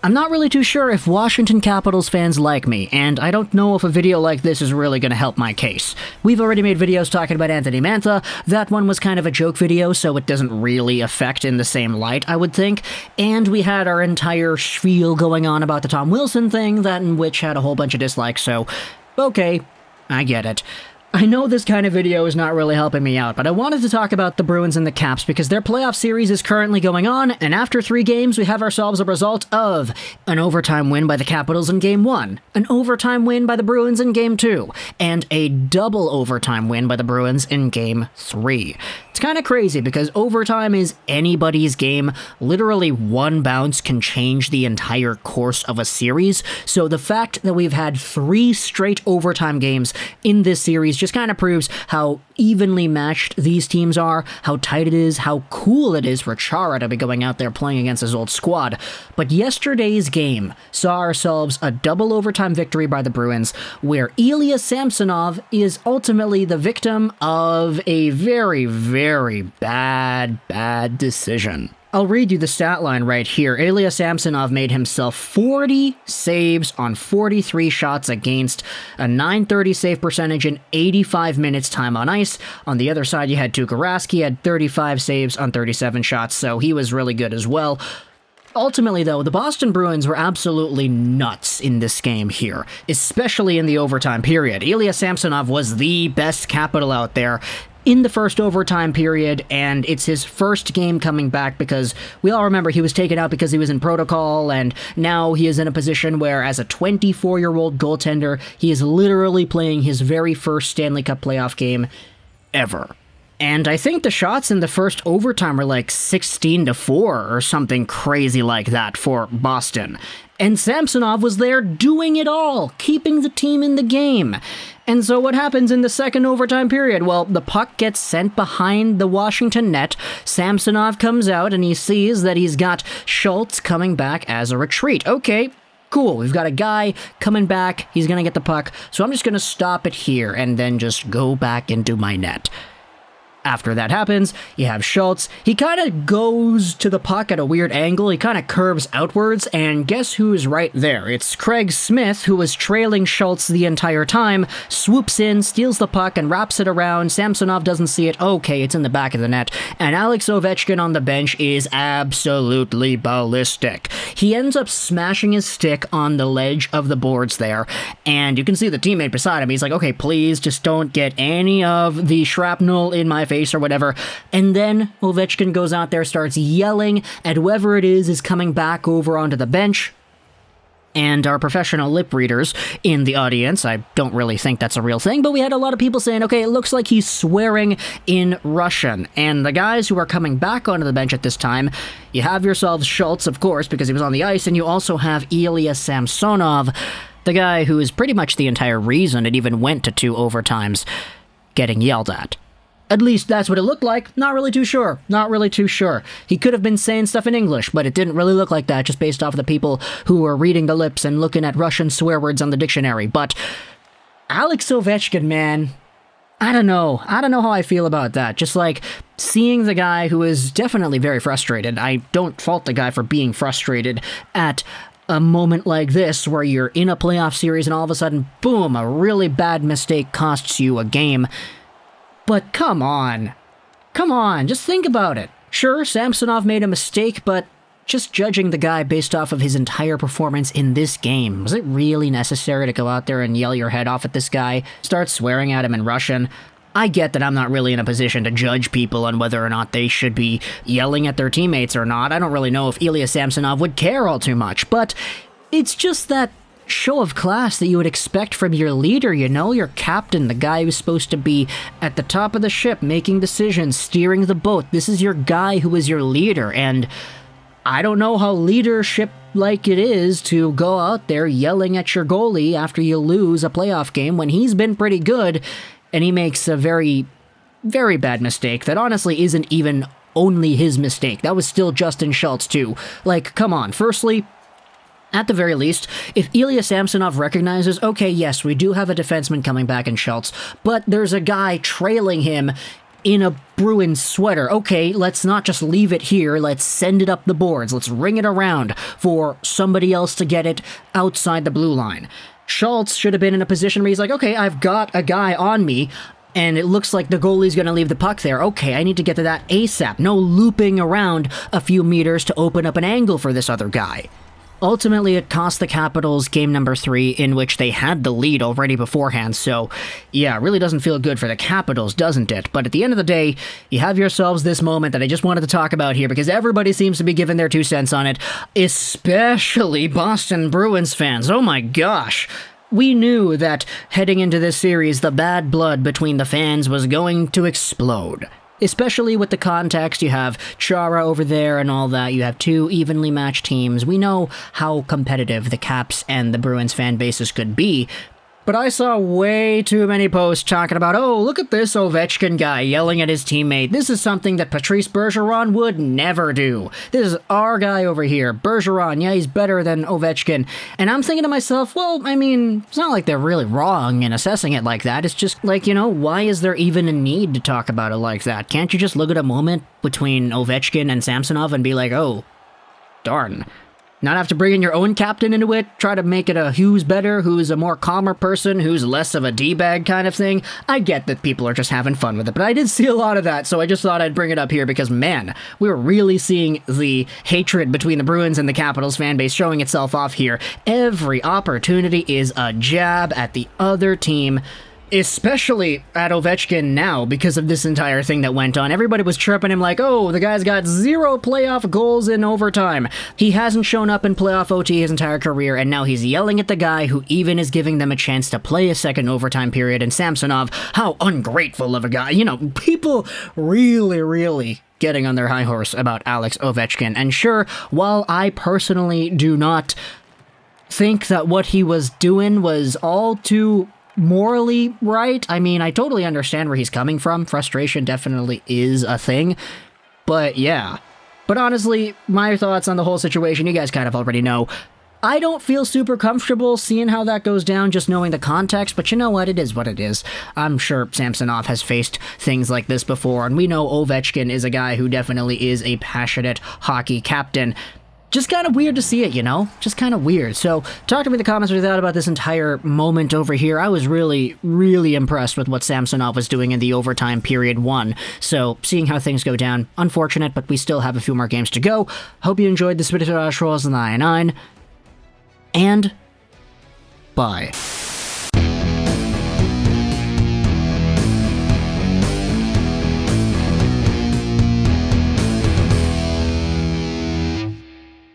I'm not really too sure if Washington Capitals fans like me, and I don't know if a video like this is really going to help my case. We've already made videos talking about Anthony Mantha. That one was kind of a joke video, so it doesn't really affect in the same light, I would think. And we had our entire spiel going on about the Tom Wilson thing, that in which had a whole bunch of dislikes, so okay, I get it. I know this kind of video is not really helping me out, but I wanted to talk about the Bruins and the Caps because their playoff series is currently going on, and after 3 games, we have ourselves a result of an overtime win by the Capitals in Game 1, an overtime win by the Bruins in Game 2, and a double overtime win by the Bruins in Game 3. It's kind of crazy because overtime is anybody's game. Literally one bounce can change the entire course of a series, so the fact that we've had 3 straight overtime games in this series just kind of proves how evenly matched these teams are, how tight it is, how cool it is for Chara to be going out there playing against his old squad. But yesterday's game saw ourselves a double overtime victory by the Bruins, where Ilya Samsonov is ultimately the victim of a very, very bad decision. I'll read you the stat line right here. Ilya Samsonov made himself 40 saves on 43 shots against, a .930 save percentage in 85 minutes time on ice. On the other side, you had Tuukka Rask, had 35 saves on 37 shots, so he was really good as well. Ultimately, though, the Boston Bruins were absolutely nuts in this game here, especially in the overtime period. Ilya Samsonov was the best Capital out there in the first overtime period, and it's his first game coming back because we all remember he was taken out because he was in protocol, and now he is in a position where, as a 24-year-old goaltender, he is literally playing his very first Stanley Cup playoff game ever. And I think the shots in the first overtime were like 16-4 or something crazy like that for Boston. And Samsonov was there doing it all, keeping the team in the game. And so what happens in the second overtime period? Well, the puck gets sent behind the Washington net. Samsonov comes out and he sees that he's got Schultz coming back as a retreat. Okay, cool. We've got a guy coming back. He's going to get the puck. So I'm just going to stop it here and then just go back into my net. After that happens, you have Schultz. He kind of goes to the puck at a weird angle. He kind of curves outwards, and guess who's right there? It's Craig Smith, who was trailing Schultz the entire time, swoops in, steals the puck, and wraps it around. Samsonov doesn't see it. Okay, it's in the back of the net. And Alex Ovechkin on the bench is absolutely ballistic. He ends up smashing his stick on the ledge of the boards there, and you can see the teammate beside him. He's like, okay, please, just don't get any of the shrapnel in my face or whatever. And then Ovechkin goes out there, starts yelling at whoever it is coming back over onto the bench. And our professional lip readers in the audience, I don't really think that's a real thing, but we had a lot of people saying, okay, it looks like he's swearing in Russian. And the guys who are coming back onto the bench at this time, you have yourselves Schultz, of course, because he was on the ice, and you also have Ilya Samsonov, the guy who is pretty much the entire reason it even went to 2 overtimes, getting yelled at. At least that's what it looked like. Not really too sure. He could have been saying stuff in English, but it didn't really look like that, just based off of the people who were reading the lips and looking at Russian swear words on the dictionary. But Alex Ovechkin, man, I don't know how I feel about that. Just like seeing the guy who is definitely very frustrated. I don't fault the guy for being frustrated at a moment like this where you're in a playoff series and all of a sudden, boom, a really bad mistake costs you a game. But come on, just think about it. Sure, Samsonov made a mistake, but just judging the guy based off of his entire performance in this game, was it really necessary to go out there and yell your head off at this guy, start swearing at him in Russian? I get that I'm not really in a position to judge people on whether or not they should be yelling at their teammates or not. I don't really know if Ilya Samsonov would care all too much, but it's just that show of class that you would expect from your leader, you know, your captain, the guy who's supposed to be at the top of the ship, making decisions, steering the boat. This is your guy who is your leader, and I don't know how leadership-like it is to go out there yelling at your goalie after you lose a playoff game when he's been pretty good, and he makes a very, very bad mistake that honestly isn't even only his mistake. That was still Justin Schultz, too. Like, come on. Firstly, at the very least, if Ilya Samsonov recognizes, okay, yes, we do have a defenseman coming back in Schultz, but there's a guy trailing him in a Bruins sweater. Okay, let's not just leave it here, let's send it up the boards, let's ring it around for somebody else to get it outside the blue line. Schultz should have been in a position where he's like, okay, I've got a guy on me, and it looks like the goalie's going to leave the puck there. Okay, I need to get to that ASAP. No looping around a few meters to open up an angle for this other guy. Ultimately, it cost the Capitals game number 3, in which they had the lead already beforehand, so yeah, it really doesn't feel good for the Capitals, doesn't it? But at the end of the day, you have yourselves this moment that I just wanted to talk about here, because everybody seems to be giving their 2 cents on it, especially Boston Bruins fans. Oh my gosh! We knew that heading into this series, the bad blood between the fans was going to explode. Especially with the context, you have Chara over there and all that, you have 2 evenly matched teams. We know how competitive the Caps and the Bruins fan bases could be, but I saw way too many posts talking about, oh, look at this Ovechkin guy yelling at his teammate. This is something that Patrice Bergeron would never do. This is our guy over here, Bergeron. Yeah, he's better than Ovechkin. And I'm thinking to myself, well, I mean, it's not like they're really wrong in assessing it like that. It's just like, you know, why is there even a need to talk about it like that? Can't you just look at a moment between Ovechkin and Samsonov and be like, oh, darn. Not have to bring in your own captain into it, try to make it a who's better, who's a more calmer person, who's less of a D-bag kind of thing. I get that people are just having fun with it, but I did see a lot of that, so I just thought I'd bring it up here because, man, we were really seeing the hatred between the Bruins and the Capitals fan base showing itself off here. Every opportunity is a jab at the other team, especially at Ovechkin now because of this entire thing that went on. Everybody was chirping him like, oh, the guy's got 0 playoff goals in overtime. He hasn't shown up in playoff OT his entire career, and now he's yelling at the guy who even is giving them a chance to play a second overtime period. And Samsonov, how ungrateful of a guy. You know, people really getting on their high horse about Alex Ovechkin. And sure, while I personally do not think that what he was doing was all too morally right. I mean, I totally understand where he's coming from. Frustration definitely is a thing. But yeah. But honestly, my thoughts on the whole situation, you guys kind of already know. I don't feel super comfortable seeing how that goes down, just knowing the context, but you know what? It is what it is. I'm sure Samsonov has faced things like this before, and we know Ovechkin is a guy who definitely is a passionate hockey captain. Just kind of weird to see it, you know? Just kind of weird. So, talk to me in the comments what you thought about this entire moment over here. I was really impressed with what Samsonov was doing in the overtime period 1. So, seeing how things go down, unfortunate, but we still have a few more games to go. Hope you enjoyed this video, Trolls and and bye.